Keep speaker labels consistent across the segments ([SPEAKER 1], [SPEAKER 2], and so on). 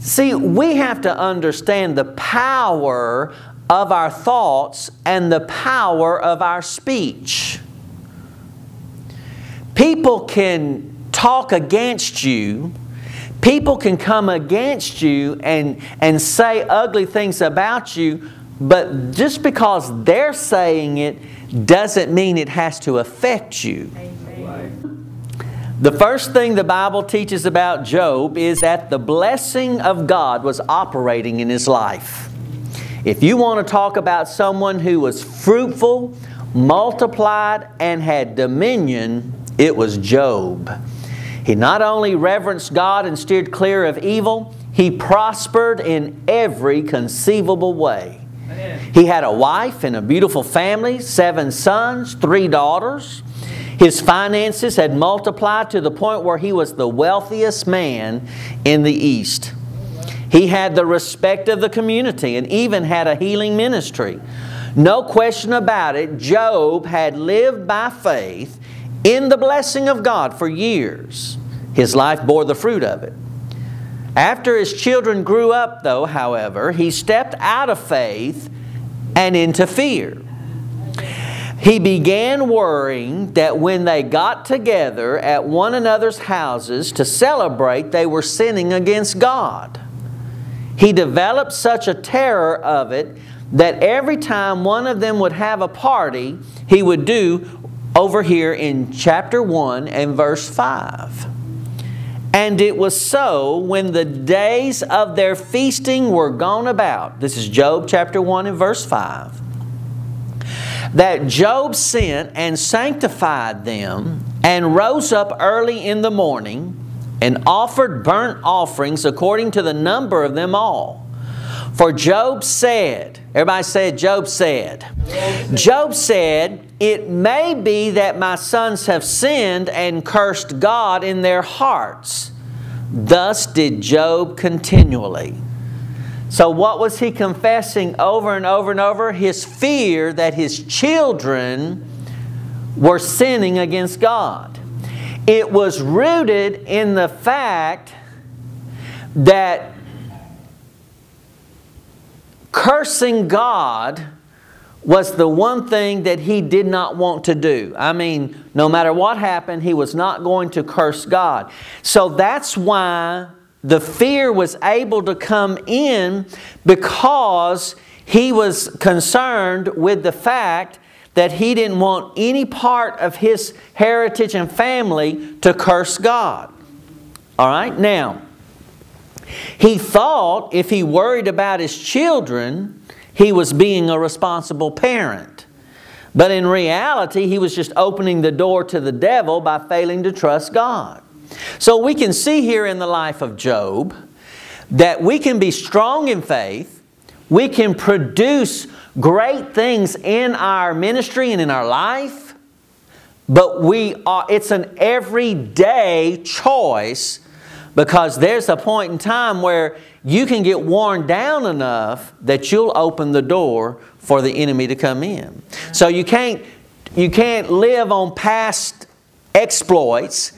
[SPEAKER 1] See, we have to understand the power of our thoughts and the power of our speech. People can talk against you. People can come against you and say ugly things about you, but just because they're saying it doesn't mean it has to affect you. Amen. The first thing the Bible teaches about Job is that the blessing of God was operating in his life. If you want to talk about someone who was fruitful, multiplied, and had dominion, it was Job. He not only reverenced God and steered clear of evil, he prospered in every conceivable way. He had a wife and a beautiful family, 7 sons, 3 daughters. His finances had multiplied to the point where he was the wealthiest man in the East. He had the respect of the community and even had a healing ministry. No question about it, Job had lived by faith in the blessing of God for years. His life bore the fruit of it. After his children grew up, though, however, he stepped out of faith and into fear. He began worrying that when they got together at one another's houses to celebrate, they were sinning against God. He developed such a terror of it that every time one of them would have a party, he would do over here in chapter 1 and verse 5. And it was so when the days of their feasting were gone about. This is Job chapter 1 and verse 5. That Job sent and sanctified them and rose up early in the morning and offered burnt offerings according to the number of them all. For Job said, everybody said, Job said. Job said, it may be that my sons have sinned and cursed God in their hearts. Thus did Job continually. So what was he confessing over and over and over? His fear that his children were sinning against God. It was rooted in the fact that cursing God was the one thing that he did not want to do. I mean, no matter what happened, he was not going to curse God. So that's why the fear was able to come in, because he was concerned with the fact that he didn't want any part of his heritage and family to curse God. All right? Now, he thought if he worried about his children, he was being a responsible parent. But in reality, he was just opening the door to the devil by failing to trust God. So we can see here in the life of Job that we can be strong in faith. We can produce great things in our ministry and in our life. But it's an everyday choice, because there's a point in time where you can get worn down enough that you'll open the door for the enemy to come in. So you can't live on past exploits.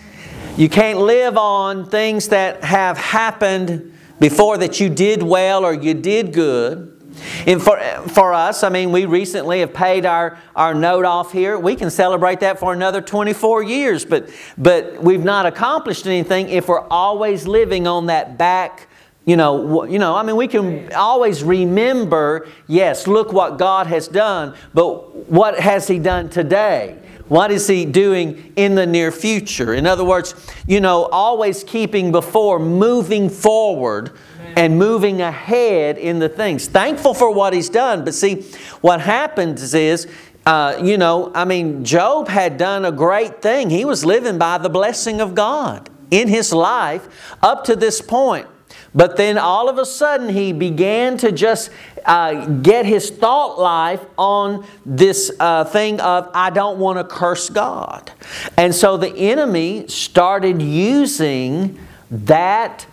[SPEAKER 1] You can't live on things that have happened before that you did well or you did good. And for us, I mean, we recently have paid our note off here. We can celebrate that for another 24 years, but we've not accomplished anything if we're always living on that back. I mean, we can always remember, yes, look what God has done, but what has He done today? What is He doing in the near future? In other words, always keeping before, moving forward and moving ahead in the things. Thankful for what He's done. But see, what happens is, Job had done a great thing. He was living by the blessing of God in his life up to this point. But then all of a sudden he began to just get his thought life on this thing of, I don't want to curse God. And so the enemy started using that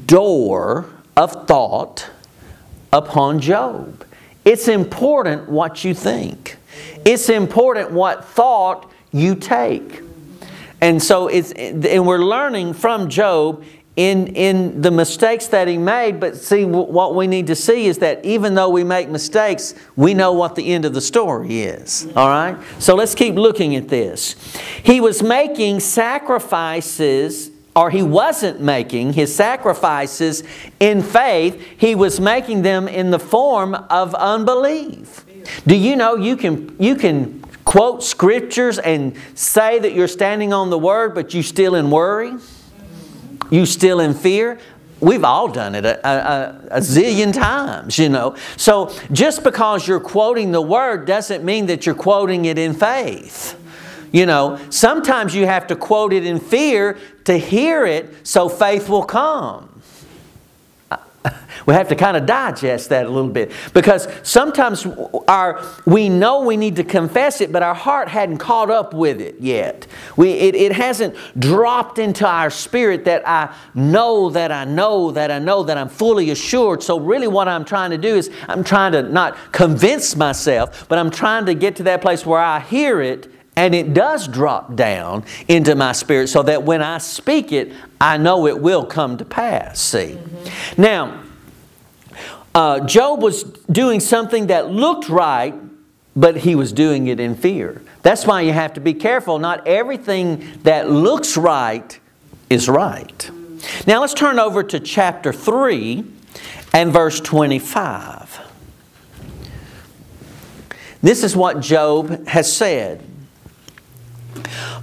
[SPEAKER 1] door of thought upon Job. It's important what you think. It's important what thought you take. And so and we're learning from Job in the mistakes that he made. But see, what we need to see is that even though we make mistakes, we know what the end of the story is. All right? So let's keep looking at this. He was making sacrifices, or he wasn't making his sacrifices in faith. He was making them in the form of unbelief. Do you know you can quote scriptures and say that you're standing on the Word, but you still in worry? You still in fear? We've all done it a zillion times, you know. So just because you're quoting the Word doesn't mean that you're quoting it in faith. You know, sometimes you have to quote it in fear to hear it so faith will come. We have to kind of digest that a little bit, because sometimes we know we need to confess it, but our heart hadn't caught up with it yet. It hasn't dropped into our spirit that I know that I know that I know that I'm fully assured. So really what I'm trying to do is I'm trying to not convince myself, but I'm trying to get to that place where I hear it and it does drop down into my spirit, so that when I speak it, I know it will come to pass. See? Now, Job was doing something that looked right, but he was doing it in fear. That's why you have to be careful. Not everything that looks right is right. Now let's turn over to chapter 3 and verse 25. This is what Job has said.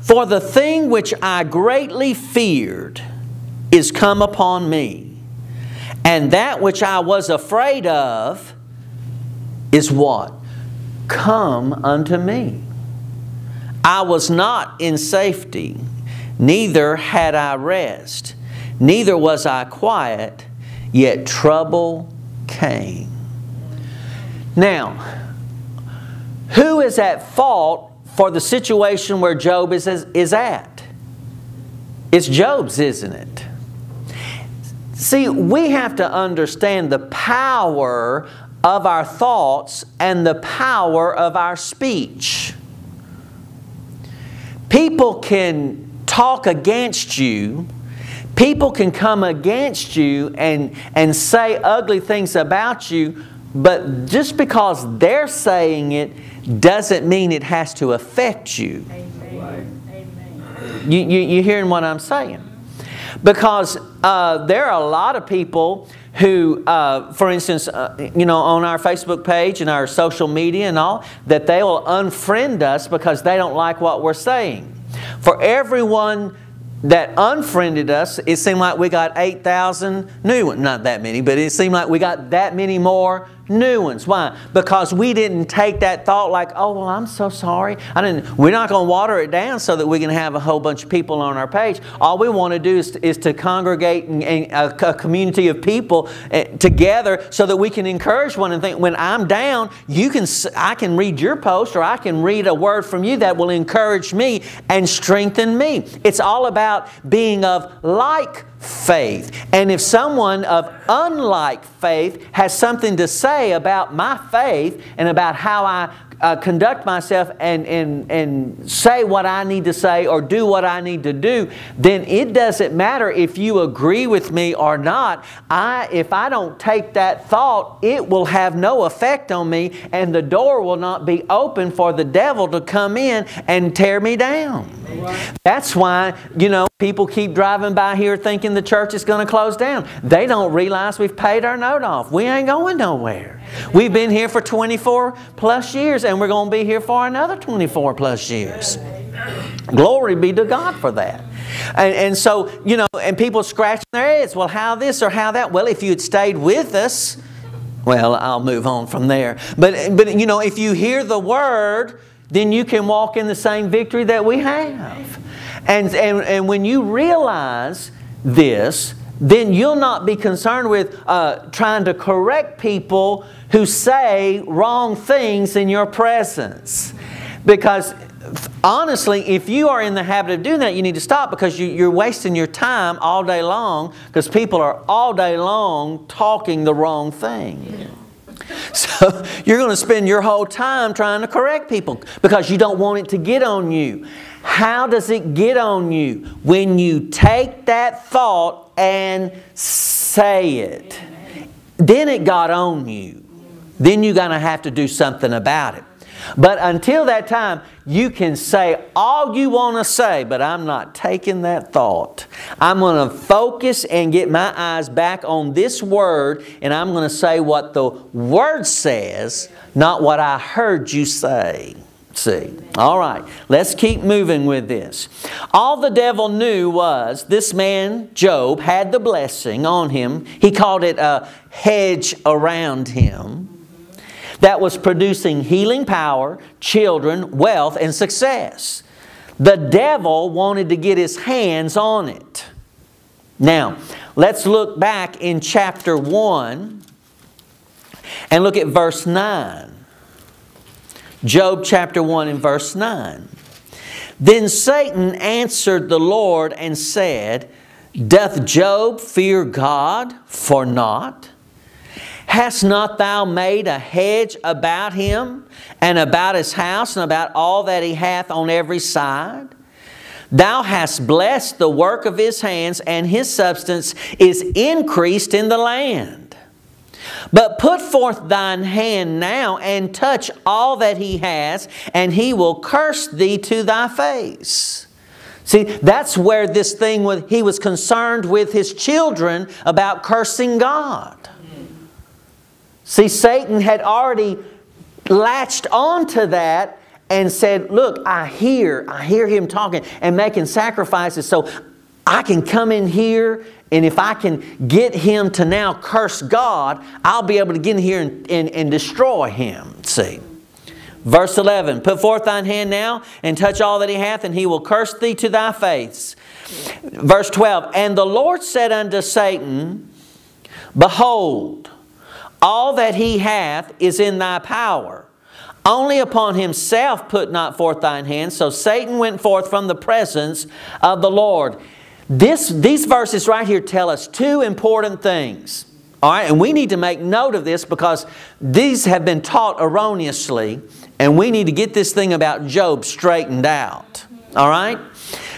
[SPEAKER 1] For the thing which I greatly feared is come upon me, and that which I was afraid of is what? Come unto me. I was not in safety, neither had I rest, neither was I quiet, yet trouble came. Now, who is at fault for the situation where Job is at? It's Job's, isn't it? See, we have to understand the power of our thoughts and the power of our speech. People can talk against you. People can come against you and say ugly things about you, but just because they're saying it doesn't mean it has to affect you. Amen. Amen. You hearing what I'm saying? Because there are a lot of people who, for instance, you know, on our Facebook page and our social media and all, that they will unfriend us because they don't like what we're saying. For everyone that unfriended us, it seemed like we got 8,000 new ones. Not that many, but it seemed like we got that many more new ones. Why? Because we didn't take that thought like, oh, well, I'm so sorry. We're not going to water it down so that we can have a whole bunch of people on our page. All we want to do is to congregate in a community of people together so that we can encourage one and think, when I'm down, I can read your post, or I can read a word from you that will encourage me and strengthen me. It's all about being of like faith. And if someone of unlike faith has something to say about my faith and about how I conduct myself and say what I need to say or do what I need to do, then it doesn't matter if you agree with me or not. If I don't take that thought, it will have no effect on me, and the door will not be open for the devil to come in and tear me down. That's why, you know, people keep driving by here thinking the church is going to close down. They don't realize we've paid our note off. We ain't going nowhere. We've been here for 24 plus years, and we're going to be here for another 24 plus years. Glory be to God for that. And so, you know, and people scratching their heads, well, how this or how that? Well, if you had stayed with us, well, I'll move on from there. But you know, if you hear the Word, then you can walk in the same victory that we have. And when you realize this, then you'll not be concerned with trying to correct people who say wrong things in your presence. Because honestly, if you are in the habit of doing that, you need to stop, because you're wasting your time all day long, because people are all day long talking the wrong thing. So you're going to spend your whole time trying to correct people because you don't want it to get on you. How does it get on you? When you take that thought and say it. Then it got on you. Then you're going to have to do something about it. But until that time, you can say all you want to say, but I'm not taking that thought. I'm going to focus and get my eyes back on this Word, and I'm going to say what the Word says, not what I heard you say. See. All right. Let's keep moving with this. All the devil knew was this man, Job, had the blessing on him. He called it a hedge around him that was producing healing power, children, wealth, and success. The devil wanted to get his hands on it. Now, let's look back in chapter 1 and look at verse 9. Job chapter 1 and verse 9. Then Satan answered the Lord and said, Doth Job fear God for naught? Hast not thou made a hedge about him, and about his house, and about all that he hath on every side? Thou hast blessed the work of his hands, and his substance is increased in the land. But put forth thine hand now, and touch all that he has, and he will curse thee to thy face. See, that's where this thing was. He was concerned with his children about cursing God. See, Satan had already latched onto that and said, look, I hear him talking and making sacrifices, so I can come in here, and if I can get him to now curse God, I'll be able to get in here and destroy him. See. Verse 11, Put forth thine hand now, and touch all that he hath, and he will curse thee to thy face. Verse 12, And the Lord said unto Satan, Behold, all that he hath is in thy power. Only upon himself put not forth thine hand. So Satan went forth from the presence of the Lord. These verses right here tell us two important things. All right, and we need to make note of this because these have been taught erroneously, and we need to get this thing about Job straightened out. All right?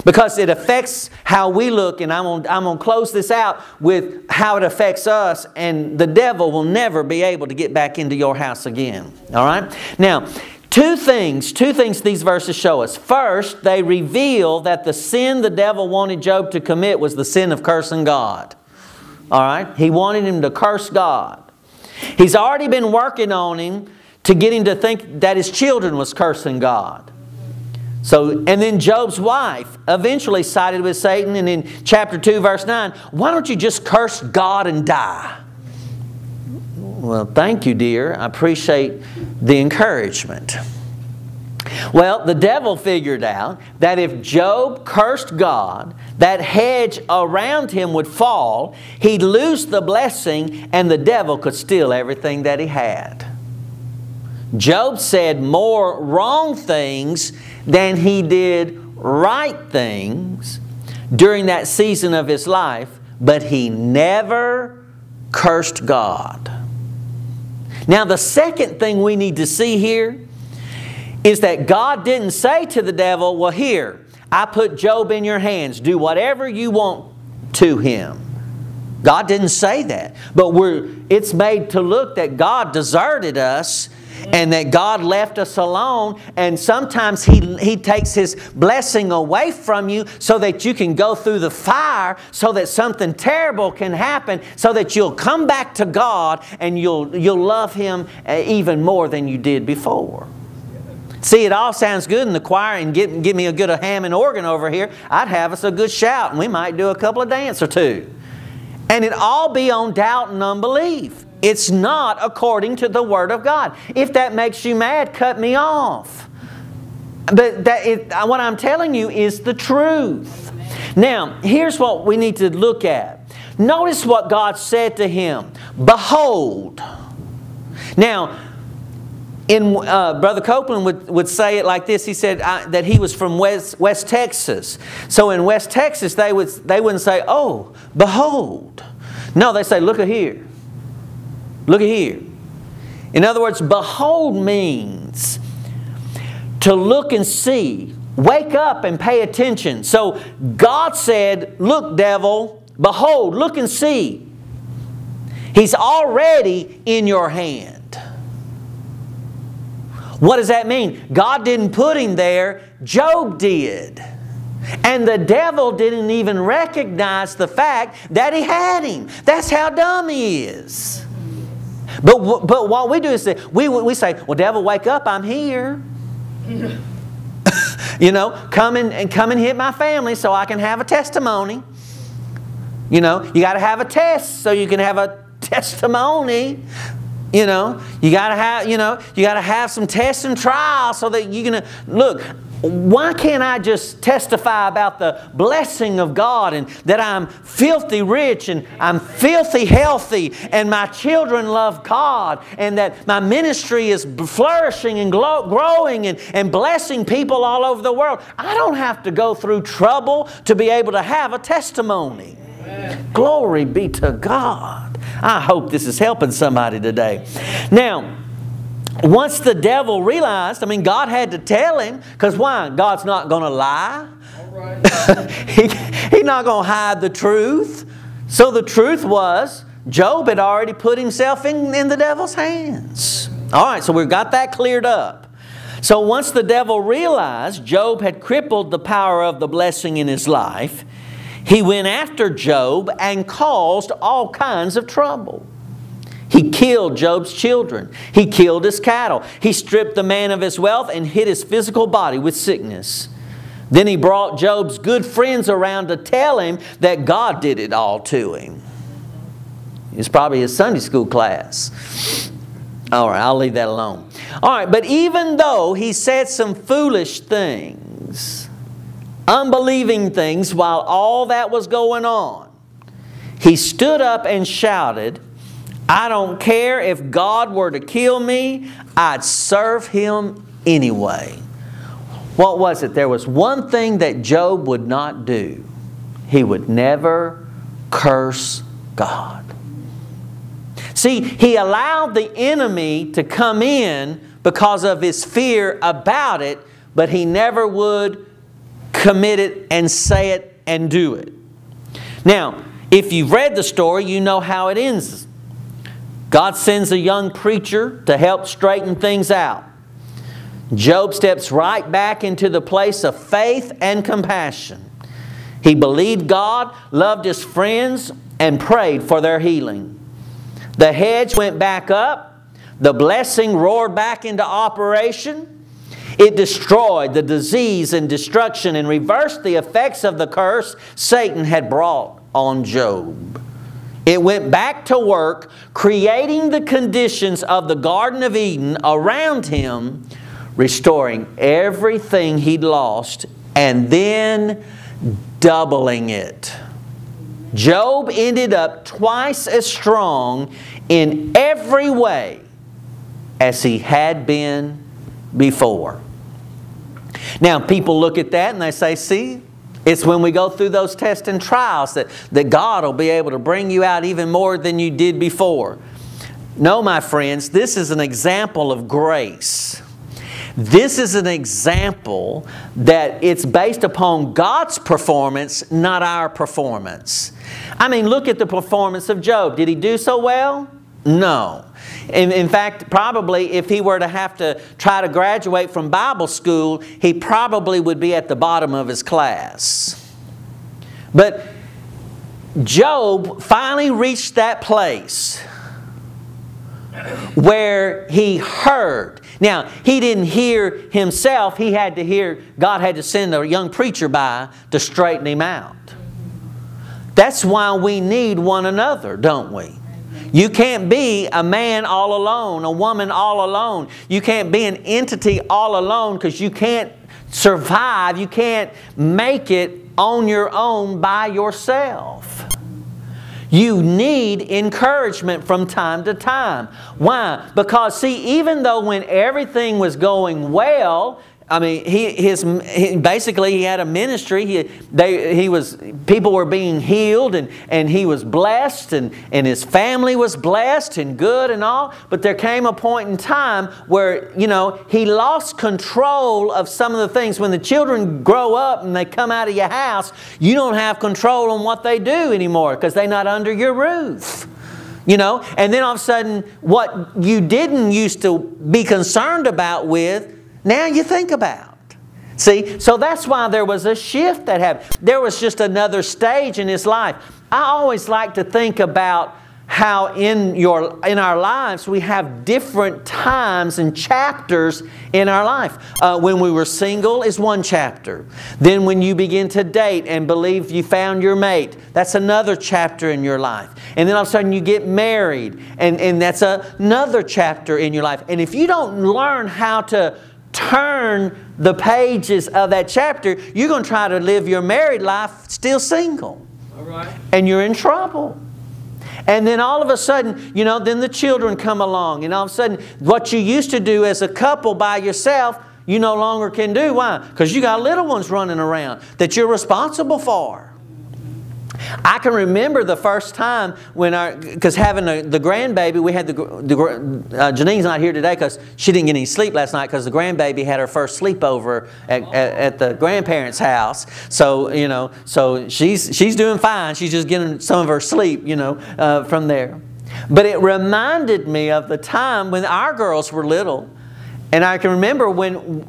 [SPEAKER 1] Because it affects how we look, and I'm going to close this out with how it affects us, and the devil will never be able to get back into your house again. All right? Now, two things these verses show us. First, they reveal that the sin the devil wanted Job to commit was the sin of cursing God. All right? He wanted him to curse God. He's already been working on him to get him to think that his children was cursing God. So, and then Job's wife eventually sided with Satan, and in chapter 2 verse 9, why don't you just curse God and die? Well, thank you, dear. I appreciate the encouragement. Well, the devil figured out that if Job cursed God, that hedge around him would fall, he'd lose the blessing, and the devil could steal everything that he had. Job said more wrong things than he did right things during that season of his life, but he never cursed God. Now, the second thing we need to see here is that God didn't say to the devil, well, here, I put Job in your hands. Do whatever you want to him. God didn't say that. But it's made to look that God deserted us and that God left us alone, and sometimes He takes His blessing away from you so that you can go through the fire, so that something terrible can happen, so that you'll come back to God and you'll love Him even more than you did before. See, it all sounds good in the choir, and give me a good Hammond organ over here. I'd have us a good shout, and we might do a couple of dance or two. And it all be on doubt and unbelief. It's not according to the Word of God. If that makes you mad, cut me off. But what I'm telling you is the truth. Now, here's what we need to look at. Notice what God said to him. Behold. Now, Brother Copeland would say it like this. He said that he was from West Texas. So in West Texas, they wouldn't say, oh, behold. No, they say, look at here. Look at here. In other words, behold means to look and see Wake up and pay attention. So God said, look, devil, behold, look and see. He's already in your hand. What does that mean? God didn't put him there. Job did. And the devil didn't even recognize the fact that he had him. That's how dumb he is. But what we do is we say, well, devil, wake up, I'm here. You know, come and hit my family so I can have a testimony. You know, you got to have a test so you can have a testimony. You know, you got to have some tests and trials so that you can look. Why can't I just testify about the blessing of God and that I'm filthy rich and I'm filthy healthy and my children love God and that my ministry is flourishing and growing and blessing people all over the world? I don't have to go through trouble to be able to have a testimony. Amen. Glory be to God. I hope this is helping somebody today. Now, once the devil realized, God had to tell him, because why? God's not going to lie. All right. He's not going to hide the truth. So the truth was, Job had already put himself in the devil's hands. All right, so we've got that cleared up. So once the devil realized Job had crippled the power of the blessing in his life, he went after Job and caused all kinds of trouble. He killed Job's children. He killed his cattle. He stripped the man of his wealth and hit his physical body with sickness. Then he brought Job's good friends around to tell him that God did it all to him. It's probably his Sunday school class. All right, I'll leave that alone. All right, but even though he said some foolish things, unbelieving things while all that was going on, he stood up and shouted, I don't care if God were to kill me, I'd serve Him anyway. What was it? There was one thing that Job would not do. He would never curse God. See, he allowed the enemy to come in because of his fear about it, but he never would commit it and say it and do it. Now, if you've read the story, you know how it ends. God sends a young preacher to help straighten things out. Job steps right back into the place of faith and compassion. He believed God, loved his friends, and prayed for their healing. The hedge went back up. The blessing roared back into operation. It destroyed the disease and destruction and reversed the effects of the curse Satan had brought on Job. It went back to work, creating the conditions of the Garden of Eden around him, restoring everything he'd lost, and then doubling it. Job ended up twice as strong in every way as he had been before. Now, people look at that and they say, see, it's when we go through those tests and trials that God will be able to bring you out even more than you did before. No, my friends, this is an example of grace. This is an example that it's based upon God's performance, not our performance. Look at the performance of Job. Did he do so well? No. In fact, probably if he were to have to try to graduate from Bible school, he probably would be at the bottom of his class. But Job finally reached that place where he heard. Now, he didn't hear himself. He had to hear, God had to send a young preacher by to straighten him out. That's why we need one another, don't we? You can't be a man all alone, a woman all alone. You can't be an entity all alone because you can't survive. You can't make it on your own by yourself. You need encouragement from time to time. Why? Because see, even though when everything was going well, I mean, basically he had a ministry. People were being healed, and he was blessed, and his family was blessed and good and all. But there came a point in time where, he lost control of some of the things. When the children grow up and they come out of your house, you don't have control on what they do anymore because they're not under your roof. And then all of a sudden, what you didn't used to be concerned about with, now you think about. See, so that's why there was a shift that happened. There was just another stage in his life. I always like to think about how in our lives we have different times and chapters in our life. When we were single is one chapter. Then when you begin to date and believe you found your mate, that's another chapter in your life. And then all of a sudden you get married, and that's another chapter in your life. And if you don't learn how to turn the pages of that chapter, you're going to try to live your married life still single.
[SPEAKER 2] All right.
[SPEAKER 1] And you're in trouble. And then all of a sudden, then the children come along. And all of a sudden, what you used to do as a couple by yourself, you no longer can do. Why? Because you got little ones running around that you're responsible for. I can remember the first time because having the grandbaby, we had Janine's not here today because she didn't get any sleep last night because the grandbaby had her first sleepover at the grandparents' house. So, so she's doing fine. She's just getting some of her sleep, from there. But it reminded me of the time when our girls were little. And I can remember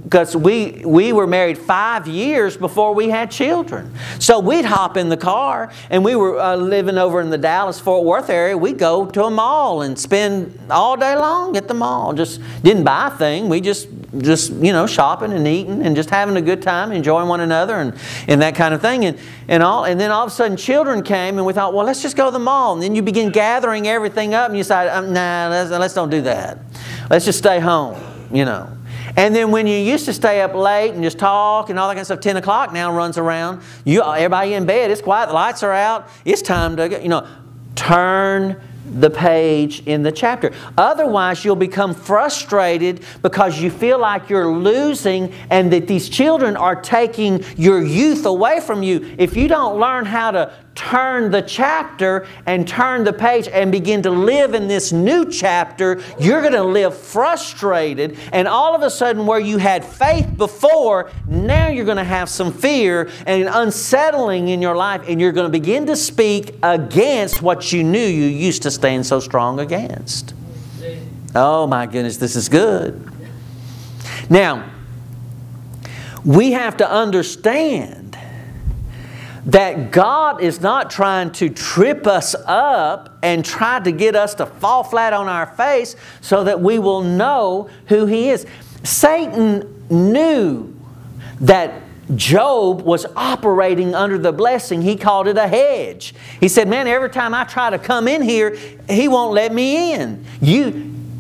[SPEAKER 1] because we were married 5 years before we had children. So we'd hop in the car, and we were living over in the Dallas-Fort Worth area. We'd go to a mall and spend all day long at the mall. Just didn't buy a thing. We just shopping and eating and just having a good time, enjoying one another and that kind of thing. And then all of a sudden children came, and we thought, well, let's just go to the mall. And then you begin gathering everything up, and you decide, nah, let's don't do that. Let's just stay home. And then when you used to stay up late and just talk and all that kind of stuff, 10 o'clock now runs around. Everybody in bed, it's quiet, the lights are out. It's time to, turn the page in the chapter. Otherwise, you'll become frustrated because you feel like you're losing and that these children are taking your youth away from you. If you don't learn how to turn the chapter and turn the page and begin to live in this new chapter, you're going to live frustrated, and all of a sudden where you had faith before, now you're going to have some fear and unsettling in your life, and you're going to begin to speak against what you knew you used to stand so strong against. Oh my goodness, this is good. Now, we have to understand that God is not trying to trip us up and try to get us to fall flat on our face so that we will know who He is. Satan knew that Job was operating under the blessing. He called it a hedge. He said, man, every time I try to come in here, he won't let me in.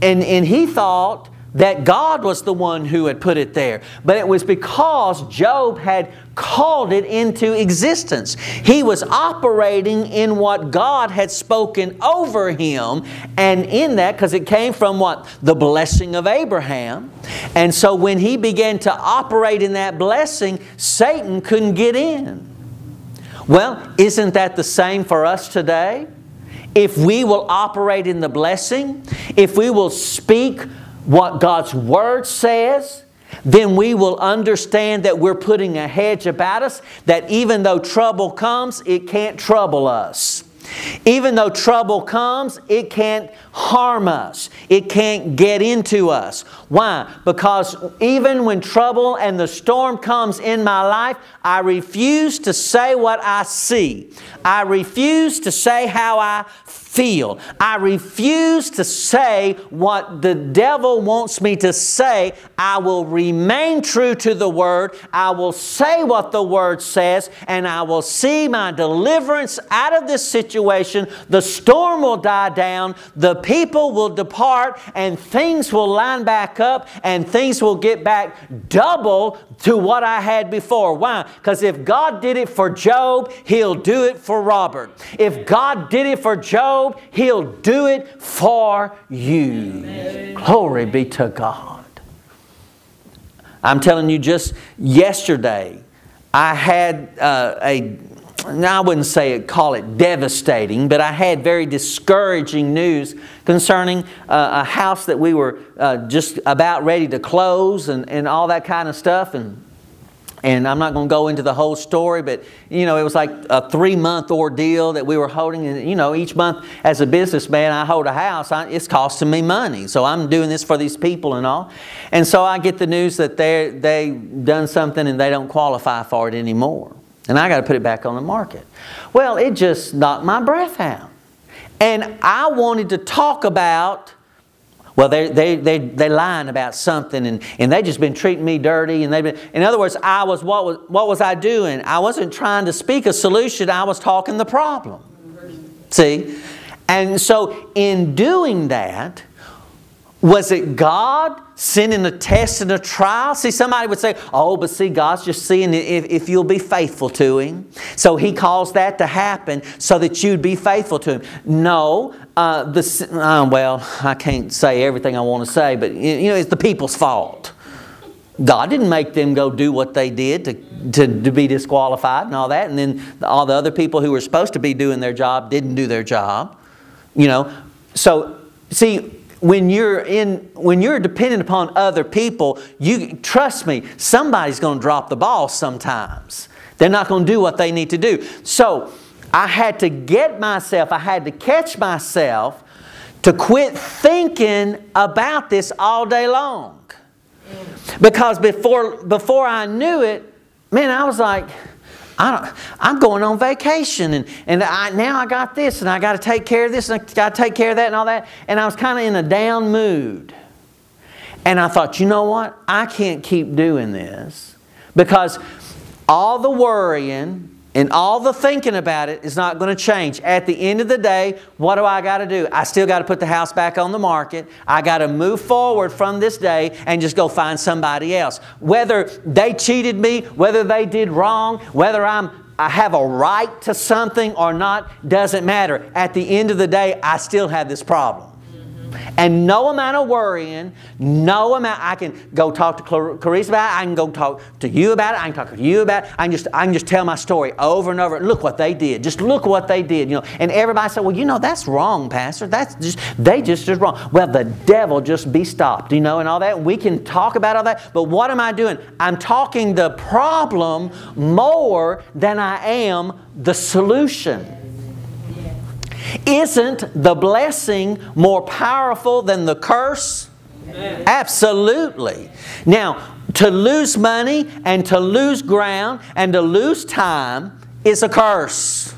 [SPEAKER 1] And he thought that God was the one who had put it there. But it was because Job had called it into existence. He was operating in what God had spoken over him, and in that, because it came from what? The blessing of Abraham. And so when he began to operate in that blessing, Satan couldn't get in. Well, isn't that the same for us today? If we will operate in the blessing, if we will speak what God's Word says, then we will understand that we're putting a hedge about us, that even though trouble comes, it can't trouble us. Even though trouble comes, it can't harm us. It can't get into us. Why? Because even when trouble and the storm comes in my life, I refuse to say what I see. I refuse to say how I feel. I refuse to say what the devil wants me to say. I will remain true to the Word. I will say what the Word says, and I will see my deliverance out of this situation. The storm will die down, the people will depart, and things will line back up, and things will get back double to what I had before. Why? Because if God did it for Job, He'll do it for Robert. If God did it for Job, He'll do it for you. Amen. Glory be to God. I'm telling you, just yesterday, I had I wouldn't call it devastating, but I had very discouraging news concerning a house that we were just about ready to close and all that kind of stuff. And I'm not going to go into the whole story, but it was like a 3-month ordeal that we were holding. And each month as a businessman, I hold a house. It's costing me money. So I'm doing this for these people and all. And so I get the news that they've done something and they don't qualify for it anymore. And I got to put it back on the market. Well, it just knocked my breath out. And I wanted to talk about, well, they lying about something, and they just been treating me dirty. And in other words, what was I doing? I wasn't trying to speak a solution. I was talking the problem. See? And so in doing that, was it God sending a test and a trial? See, somebody would say, oh, but see, God's just seeing if you'll be faithful to Him. So He caused that to happen so that you'd be faithful to Him. No, well, I can't say everything I want to say, but it's the people's fault. God didn't make them go do what they did to be disqualified and all that. And then all the other people who were supposed to be doing their job didn't do their job. So, see, when you're dependent upon other people, trust me, somebody's going to drop the ball sometimes. They're not going to do what they need to do. So I had to I had to catch myself to quit thinking about this all day long. Because before I knew it, man, I was like, I'm going on vacation and now I got this and I got to take care of this and I got to take care of that and all that. And I was kind of in a down mood. And I thought, you know what? I can't keep doing this because all the worrying and all the thinking about it is not going to change. At the end of the day, what do I got to do? I still got to put the house back on the market. I got to move forward from this day and just go find somebody else. Whether they cheated me, whether they did wrong, whether I have a right to something or not, doesn't matter. At the end of the day, I still have this problem. And no amount of worrying, I can go talk to Clarice about it, I can go talk to you about it, I can talk to you about it, I can just tell my story over and over. Look what they did. Just look what they did. And everybody said, well, that's wrong, Pastor. They just did wrong. Well, the devil just be stopped, and all that. We can talk about all that. But what am I doing? I'm talking the problem more than I am the solution. Isn't the blessing more powerful than the curse? Amen. Absolutely. Now, to lose money and to lose ground and to lose time is a curse.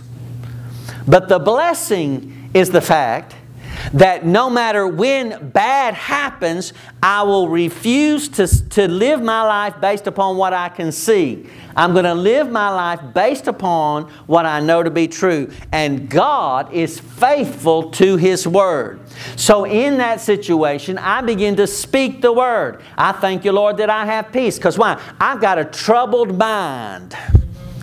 [SPEAKER 1] But the blessing is the fact that no matter when bad happens, I will refuse to live my life based upon what I can see. I'm going to live my life based upon what I know to be true. And God is faithful to His Word. So in that situation, I begin to speak the Word. I thank you, Lord, that I have peace. Because why? I've got a troubled mind.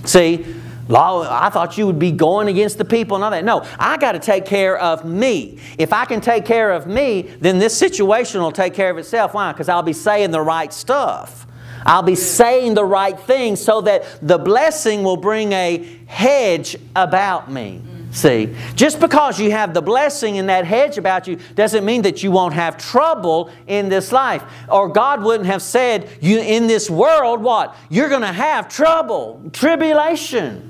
[SPEAKER 1] See? I thought you would be going against the people and all that. No, I got to take care of me. If I can take care of me, then this situation will take care of itself. Why? Because I'll be saying the right stuff. I'll be saying the right things so that the blessing will bring a hedge about me. See, just because you have the blessing in that hedge about you doesn't mean that you won't have trouble in this life. Or God wouldn't have said, in this world, what? You're going to have trouble, tribulation.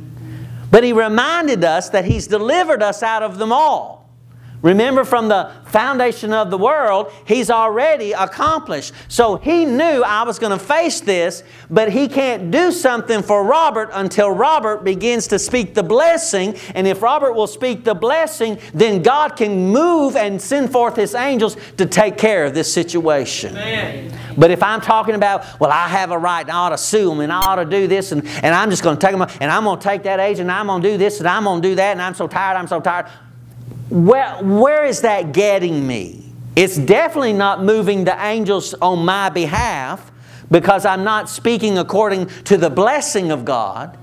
[SPEAKER 1] But He reminded us that He's delivered us out of them all. Remember, from the foundation of the world, He's already accomplished. So He knew I was going to face this, but He can't do something for Robert until Robert begins to speak the blessing. And if Robert will speak the blessing, then God can move and send forth His angels to take care of this situation. Amen. But if I'm talking about, well, I have a right and I ought to sue them and I ought to do this and I'm just going to take them and I'm going to take that agent and I'm going to do this and I'm going to do that and I'm so tired. Where is that getting me? It's definitely not moving the angels on my behalf because I'm not speaking according to the blessing of God.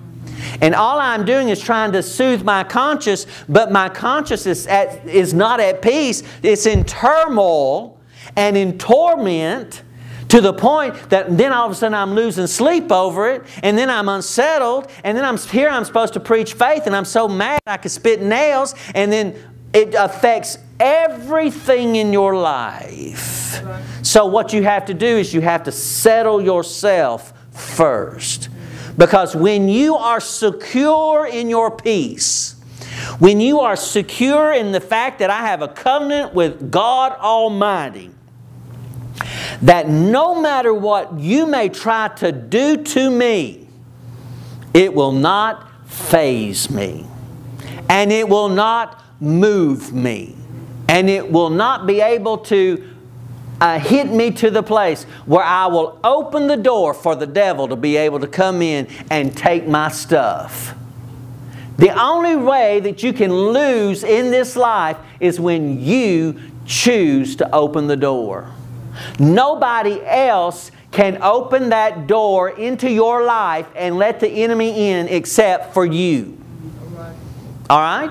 [SPEAKER 1] And all I'm doing is trying to soothe my conscience, but my conscience is not at peace. It's in turmoil and in torment To the point that then all of a sudden I'm losing sleep over it, and then I'm unsettled, and then I'm supposed to preach faith, and I'm so mad I could spit nails, and then it affects everything in your life. So what you have to do is you have to settle yourself first. Because when you are secure in your peace, when you are secure in the fact that I have a covenant with God Almighty, that no matter what you may try to do to me, it will not faze me. And it will not move me. And it will not be able to hit me to the place where I will open the door for the devil to be able to come in and take my stuff. The only way that you can lose in this life is when you choose to open the door. Nobody else can open that door into your life and let the enemy in except for you. All right?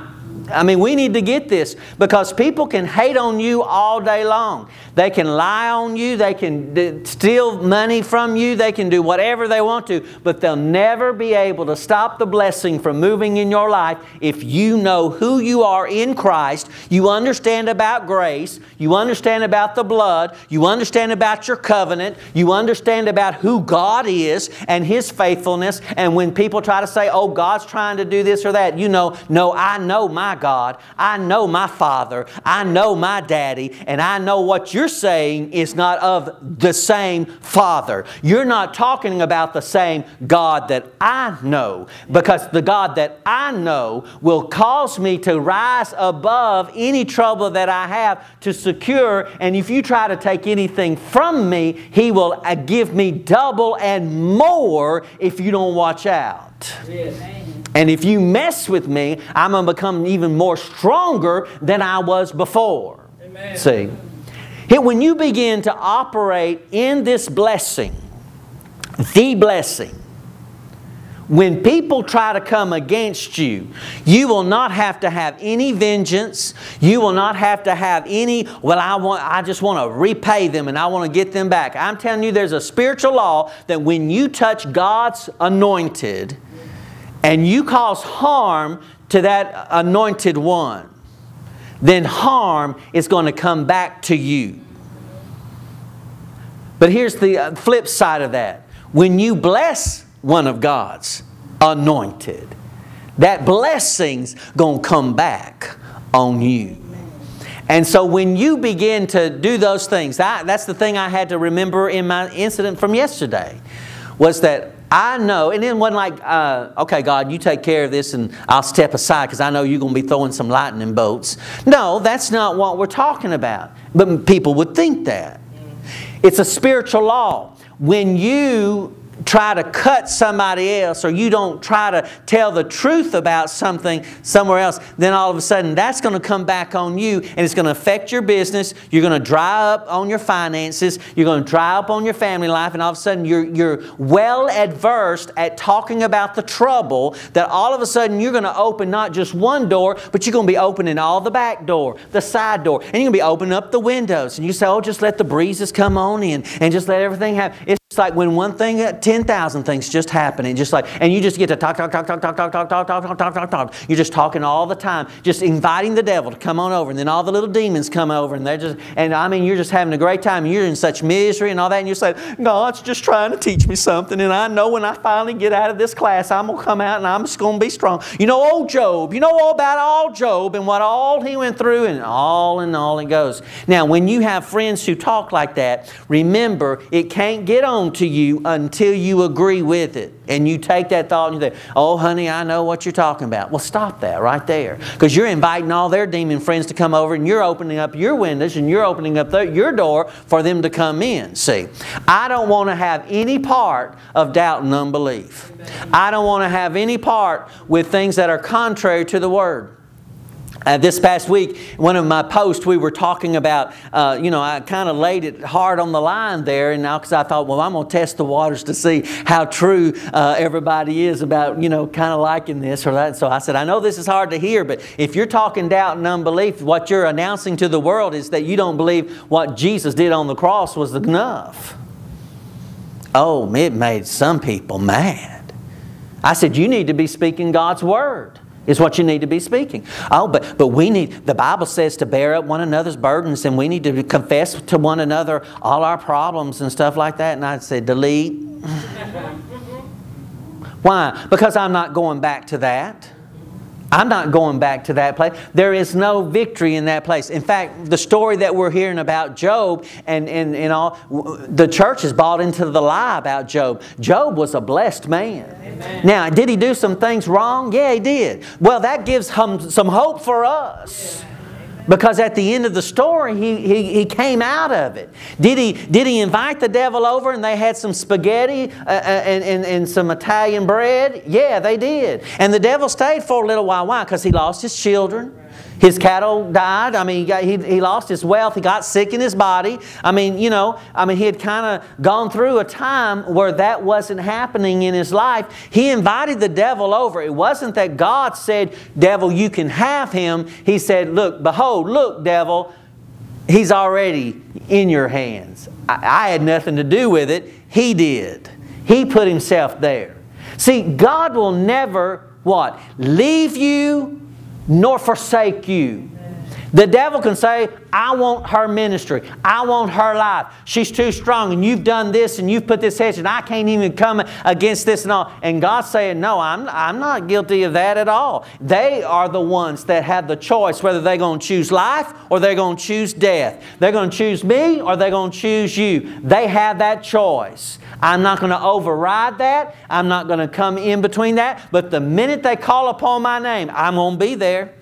[SPEAKER 1] I mean, we need to get this, because people can hate on you all day long. They can lie on you. They can steal money from you. They can do whatever they want to. But they'll never be able to stop the blessing from moving in your life if you know who you are in Christ. You understand about grace. You understand about the blood. You understand about your covenant. You understand about who God is and His faithfulness. And when people try to say, oh, God's trying to do this or that, you know, no, I know my God. I know my Father. I know my Daddy. And I know what you're saying is not of the same Father. You're not talking about the same God that I know, because the God that I know will cause me to rise above any trouble that I have to secure. And if you try to take anything from me, He will give me double and more if you don't watch out. Yes. And if you mess with me, I'm going to become even more stronger than I was before. Amen. See? When you begin to operate in this blessing, the blessing, when people try to come against you, you will not have to have any vengeance. You will not have to have any, well, I just want to repay them and I want to get them back. I'm telling you, there's a spiritual law that when you touch God's anointed and you cause harm to that anointed one, then harm is going to come back to you. But here's the flip side of that. When you bless one of God's anointed, that blessing's going to come back on you. And so when you begin to do those things, that's the thing I had to remember in my incident from yesterday, was that I know, and it wasn't like, okay, God, you take care of this and I'll step aside because I know you're going to be throwing some lightning bolts. No, that's not what we're talking about. But people would think that. It's a spiritual law. When you try to cut somebody else, or you don't try to tell the truth about something somewhere else, then all of a sudden that's going to come back on you, and it's going to affect your business. You're going to dry up on your finances. You're going to dry up on your family life, and all of a sudden you're well adversed at talking about the trouble, that all of a sudden you're going to open not just one door, but you're going to be opening all the back door, the side door, and you're going to be opening up the windows. And you say, oh, just let the breezes come on in and just let everything happen. It's like when one thing, 10,000 things just happen, and just like, and you just get to talk. You're just talking all the time, just inviting the devil to come on over, and then all the little demons come over, and they're just, and I mean, you're just having a great time. You're in such misery and all that, and you say, God's just trying to teach me something, and I know when I finally get out of this class, I'm gonna come out and I'm just gonna be strong. You know, old Job. You know all about old Job and what all he went through, and all it goes. Now, when you have friends who talk like that, remember, it can't get on to you until you agree with it. And you take that thought and you say, oh honey, I know what you're talking about. Well, stop that right there. Because you're inviting all their demon friends to come over, and you're opening up your windows and you're opening up your door for them to come in. See, I don't want to have any part of doubt and unbelief. I don't want to have any part with things that are contrary to the Word. This past week, one of my posts, we were talking about, I kind of laid it hard on the line there, and now because I thought, well, I'm going to test the waters to see how true everybody is about, kind of liking this or that. So I said, I know this is hard to hear, but if you're talking doubt and unbelief, what you're announcing to the world is that you don't believe what Jesus did on the cross was enough. Oh, it made some people mad. I said, you need to be speaking God's Word. Is what you need to be speaking. Oh, but we need, the Bible says to bear up one another's burdens, and we need to confess to one another all our problems and stuff like that. And I said, delete. Why? Because I'm not going back to that. I'm not going back to that place. There is no victory in that place. In fact, the story that we're hearing about Job and all, the church is bought into the lie about Job. Job was a blessed man. Amen. Now, did he do some things wrong? Yeah, he did. Well, that gives him some hope for us. Yeah. Because at the end of the story, he came out of it. Did he invite the devil over and they had some spaghetti and some Italian bread? Yeah, they did. And the devil stayed for a little while. Why? Because he lost his children. His cattle died. I mean, he lost his wealth. He got sick in his body. I mean, he had kind of gone through a time where that wasn't happening in his life. He invited the devil over. It wasn't that God said, devil, you can have him. He said, look, behold, look, devil, he's already in your hands. I had nothing to do with it. He did. He put himself there. See, God will never, what? Leave you nor forsake you. The devil can say, I want her ministry. I want her life. She's too strong and you've done this and you've put this hedge and I can't even come against this and all. And God's saying, no, I'm not guilty of that at all. They are the ones that have the choice whether they're going to choose life or they're going to choose death. They're going to choose me or they're going to choose you. They have that choice. I'm not going to override that. I'm not going to come in between that. But the minute they call upon my name, I'm going to be there.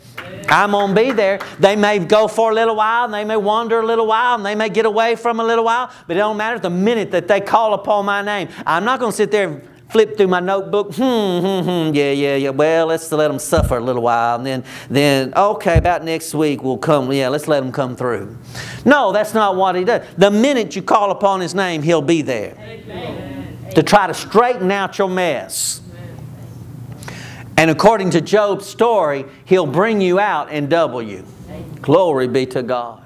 [SPEAKER 1] I'm going to be there. They may go for a little while, and they may wander a little while, and they may get away from a little while, but it don't matter. The minute that they call upon my name, I'm not going to sit there and flip through my notebook. Yeah. Well, let's let them suffer a little while, and then okay, about next week we'll come. Yeah, let's let them come through. No, that's not what He does. The minute you call upon His name, He'll be there. Amen. To try to straighten out your mess. And according to Job's story, He'll bring you out and double you. Glory be to God.